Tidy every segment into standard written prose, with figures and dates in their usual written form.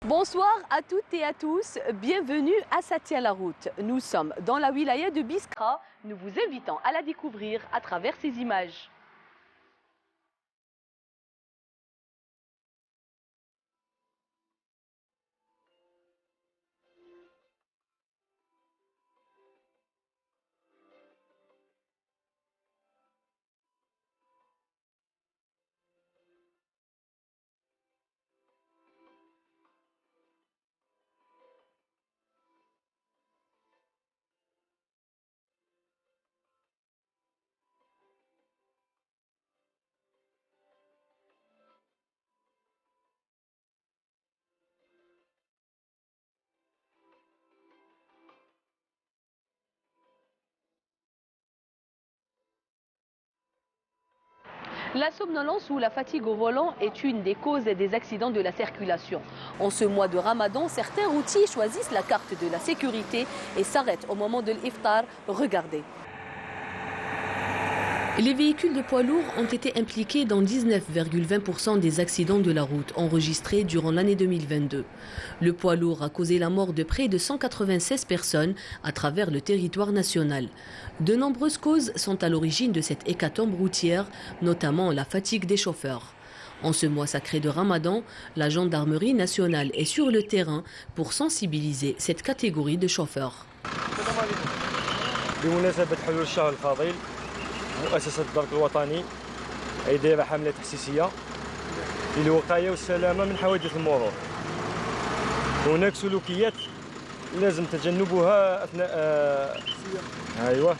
Bonsoir à toutes et à tous, bienvenue à Ça tient la route. Nous sommes dans la wilaya de Biskra, nous vous invitons à la découvrir à travers ces images. La somnolence ou la fatigue au volant est une des causes des accidents de la circulation. En ce mois de Ramadan, certains routiers choisissent la carte de la sécurité et s'arrêtent au moment de l'iftar. Regardez. Les véhicules de poids lourds ont été impliqués dans 19,20% des accidents de la route enregistrés durant l'année 2022. Le poids lourd a causé la mort de près de 196 personnes à travers le territoire national. De nombreuses causes sont à l'origine de cette hécatombe routière, notamment la fatigue des chauffeurs. En ce mois sacré de Ramadan, la gendarmerie nationale est sur le terrain pour sensibiliser cette catégorie de chauffeurs. مؤسسة الدرك الوطني أي دايرة حملة تحسيسية للوقاية والسلامة من حوادث المرور. هناك سلوكيات لازم تجنبها أثناء أيوة.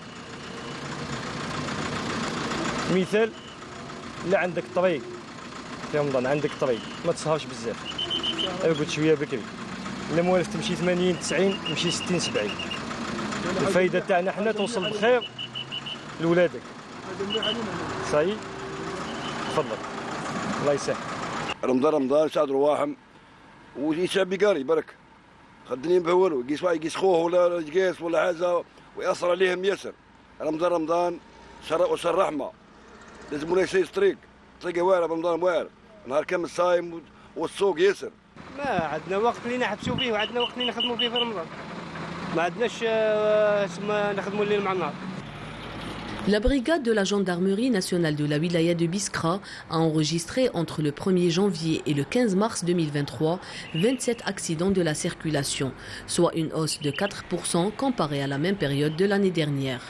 مثال لا عندك طريق في رمضان عندك طريق ما تسهرش بزاف. ارقد شوية بكري. إلا موالف تمشي 80 90 تمشي 60 70. الفايدة تاعنا حنا توصل بخير لولادك. صحيح تفضل الله يسهل. رمضان شهر رواحم ويشعب قاري برك خدني بهولو يقيس خوه ولا يقيس ولا حاجه ويأثر عليهم ياسر. رمضان شهر رحمه لازم ولا شيء طريقه واعره رمضان واعر نهار كامل صايم والسوق ياسر. ما عندنا وقت اللي نحبسوا فيه وعندنا وقت اللي نخدموا فيه في رمضان ما عندناش نخدموا الليل مع النهار. La brigade de la gendarmerie nationale de la wilaya de Biskra a enregistré entre le 1er janvier et le 15 mars 2023 27 accidents de la circulation, soit une hausse de 4% comparée à la même période de l'année dernière.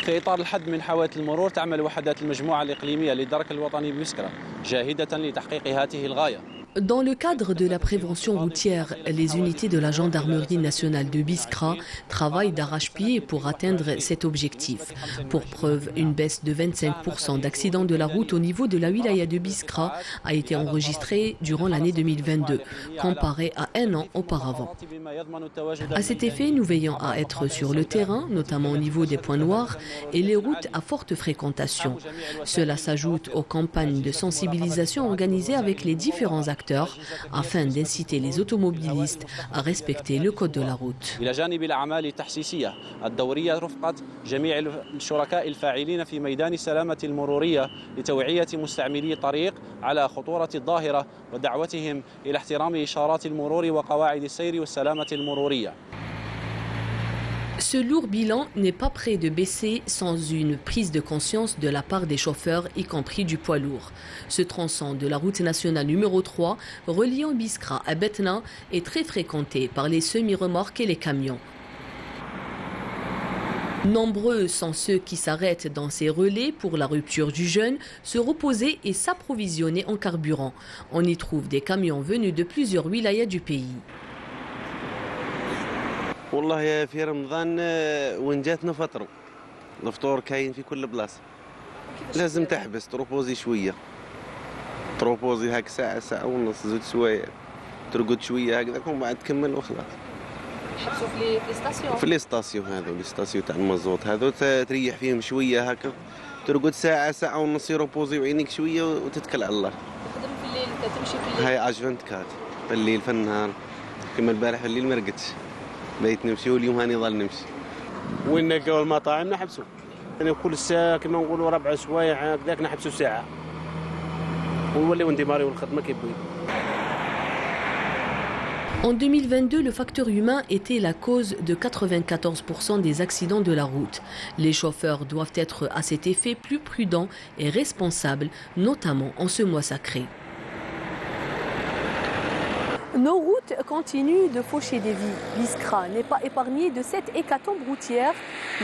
في إطار الحد من حوادث المرور تعمل وحدات المجموعة الإقليمية للدرك الوطني بمسكرة جاهدة لتحقيق هذه الغاية. Dans le cadre de la prévention routière, les unités de la gendarmerie nationale de Biskra travaillent d'arrache-pied pour atteindre cet objectif. Pour preuve, une baisse de 25% d'accidents de la route au niveau de la wilaya de Biskra a été enregistrée durant l'année 2022, comparée à un an auparavant. À cet effet, nous veillons à être sur le terrain, notamment au niveau des points noirs et les routes à forte fréquentation. Cela s'ajoute aux campagnes de sensibilisation organisées avec les différents acteurs afin d'inciter les automobilistes à respecter le code de la route. إلى جانب الأعمال التحسيسية الدورية رفقة جميع الشركاء الفاعلين في ميدان السلامة المرورية لتوعية مستعملي الطريق على خطورة الظاهرة ودعوتهم إلى احترام إشارات المرور وقواعد السير والسلامة المرورية. Ce lourd bilan n'est pas près de baisser sans une prise de conscience de la part des chauffeurs, y compris du poids lourd. Ce tronçon de la route nationale numéro 3, reliant Biskra à Betna, est très fréquenté par les semi-remorques et les camions. Nombreux sont ceux qui s'arrêtent dans ces relais pour la rupture du jeûne, se reposer et s'approvisionner en carburant. On y trouve des camions venus de plusieurs wilayas du pays. والله في رمضان وين جاتنا فطروا الفطور كاين في كل بلاصه لازم تحبس تروبوزي شويه تروبوزي هاك ساعه ونص زوج سوايع ترقد شويه هكذاك ومن بعد تكمل وخلاص يحبسوا في الاستاسيون هذو الاستاسيون تاع المازوت هذو تريح فيهم شويه هكا ترقد ساعه ونص روبوزي وعينيك شويه وتتكل على الله. تخدم في الليل تمشي في الليل هاي عجبنت كات في الليل في النهار كما البارح في الليل ما رقدتش بيت نمشي واليوم هاني ظل نمشي. وين نلقاو المطاعم نحبسوا يعني كل ساعه كما نقولوا 4 سوايع هكذاك نحبسوا ساعه ونوليو نديماريو الخدمه كيف بغينا. En 2022, le facteur humain était la cause de 94% des accidents de la route. Les chauffeurs doivent être à cet effet plus prudents et responsables, notamment en ce mois sacré. Nos routes continuent de faucher des vies. Biskra n'est pas épargné de cette hécatombe routière,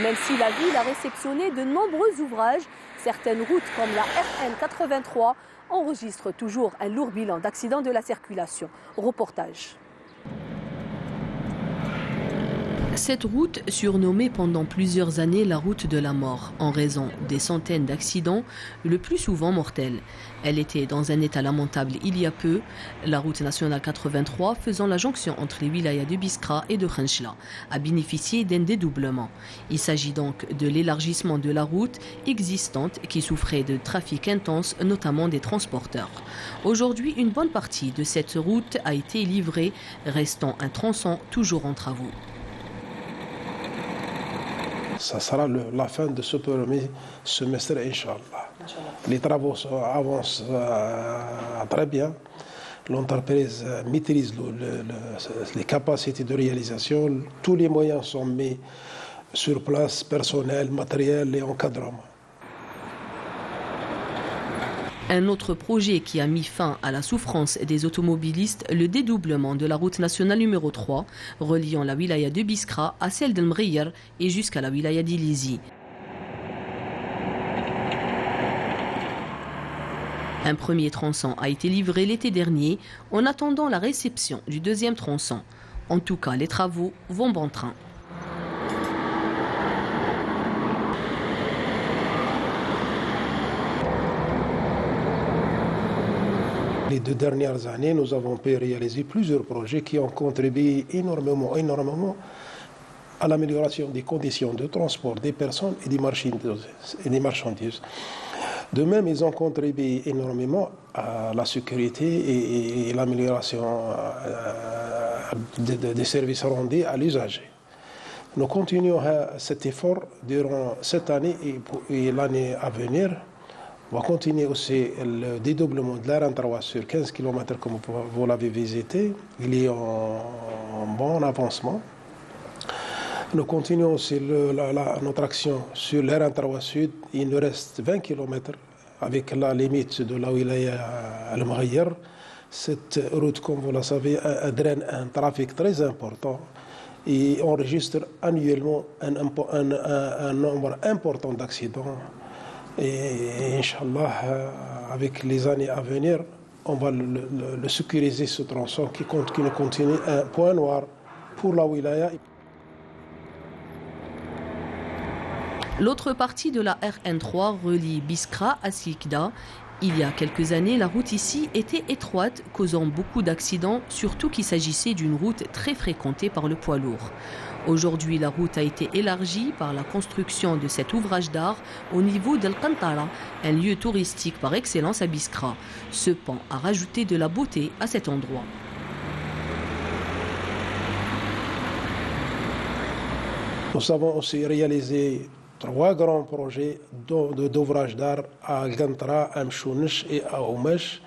même si la ville a réceptionné de nombreux ouvrages. Certaines routes, comme la RN 83, enregistrent toujours un lourd bilan d'accidents de la circulation. Reportage. Cette route, surnommée pendant plusieurs années la route de la mort, en raison des centaines d'accidents, le plus souvent mortels. Elle était dans un état lamentable il y a peu, la route nationale 83 faisant la jonction entre les wilayas de Biskra et de Khenchela, a bénéficié d'un dédoublement. Il s'agit donc de l'élargissement de la route existante qui souffrait de trafic intense, notamment des transporteurs. Aujourd'hui, une bonne partie de cette route a été livrée, restant un tronçon toujours en travaux. Ça sera la fin de ce premier semestre, Inch'Allah. Les travaux avancent très bien. L'entreprise maîtrise les capacités de réalisation. Tous les moyens sont mis sur place, personnel, matériel et encadrement. Un autre projet qui a mis fin à la souffrance des automobilistes, le dédoublement de la route nationale numéro 3, reliant la wilaya de Biskra à celle d'El Mghir et jusqu'à la wilaya d'Ilizi. Un premier tronçon a été livré l'été dernier en attendant la réception du deuxième tronçon. En tout cas, les travaux vont bon train. Les 2 dernières années, nous avons pu réaliser plusieurs projets qui ont contribué énormément à l'amélioration des conditions de transport des personnes et des marchandises. De même, ils ont contribué énormément à la sécurité et l'amélioration des services rendus à l'usager. Nous continuons cet effort durant cette année et l'année à venir. On va continuer aussi le dédoublement de la RN3 sur 15 km comme vous l'avez visité. Il est en bon avancement. Nous continuons aussi notre action sur la RN3 Sud. Il nous reste 20 km avec la limite de la wilaya Al Mghir. Cette route, comme vous le savez, draine un trafic très important et enregistre annuellement un nombre important d'accidents. Et Inch'Allah, avec les années à venir, on va le sécuriser, ce tronçon qui continue un point noir pour la wilaya. L'autre partie de la RN3 relie Biskra à Sikda. Il y a quelques années, la route ici était étroite, causant beaucoup d'accidents, surtout qu'il s'agissait d'une route très fréquentée par le poids lourd. Aujourd'hui, la route a été élargie par la construction de cet ouvrage d'art au niveau d'El Qantara, un lieu touristique par excellence à Biskra. Ce pont a rajouté de la beauté à cet endroit. Nous avons aussi réalisé 3 grands projets d'ouvrage d'art à Al Qantara, à Mchounish et à Oumesh.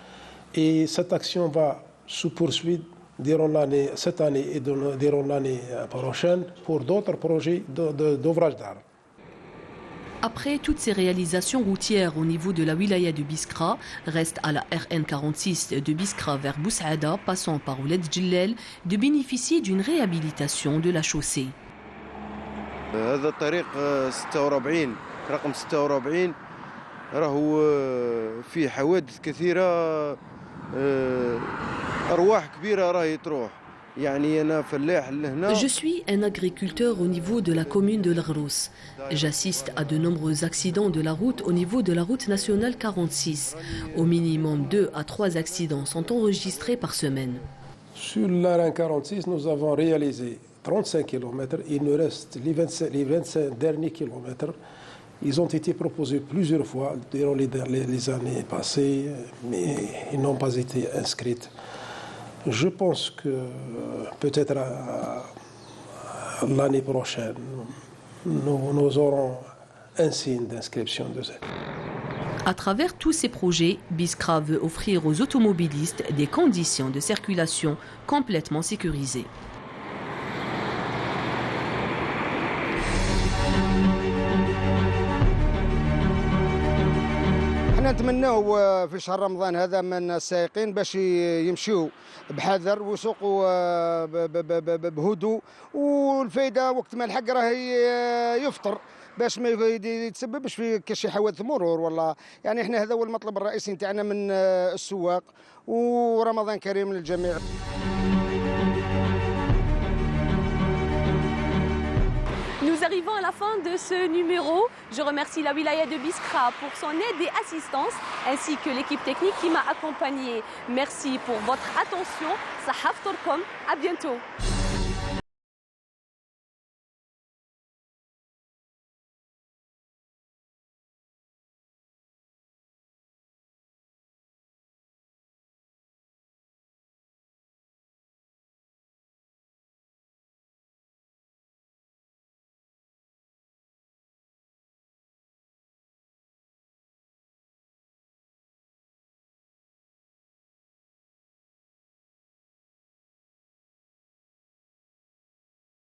Et cette action va se poursuivre durant cette année et durant l'année prochaine pour d'autres projets d'ouvrage d'art. Après toutes ces réalisations routières au niveau de la wilaya de Biskra, reste à la RN 46 de Biskra vers Boussaada, passant par Ouled Djellel, de bénéficier d'une réhabilitation de la chaussée. هذا الطريق 46 رقم 46 راهو فيه حوادث كثيرة أرواح كبيرة راهي تروح يعني أنا فلاح لهنا. Je suis un agriculteur au niveau de la commune de l'Arros. J'assiste à de nombreux accidents de la route au niveau de la route nationale 46. Au minimum 2 à 3 accidents sont enregistrés par semaine. Sur la RN 46, nous avons réalisé 35 km. Il nous reste les 25 derniers kilomètres. Ils ont été proposés plusieurs fois durant les années passées, mais ils n'ont pas été inscrits. Je pense que peut-être l'année prochaine, nous aurons un signe d'inscription de ça. À travers tous ces projets, Biskra veut offrir aux automobilistes des conditions de circulation complètement sécurisées. نتمناو في شهر رمضان هذا من السائقين باش يمشيوا بحذر ويسوقوا بهدوء، والفايده وقت ما الحق راه يفطر باش ما يتسببش في كشي حوادث مرور ولا يعني احنا هذا هو المطلب الرئيسي نتاعنا من السواق، ورمضان كريم للجميع. Nous arrivons à la fin de ce numéro. Je remercie la wilaya de Biskra pour son aide et assistance, ainsi que l'équipe technique qui m'a accompagné. Merci pour votre attention. Sahaf Torkom, à bientôt.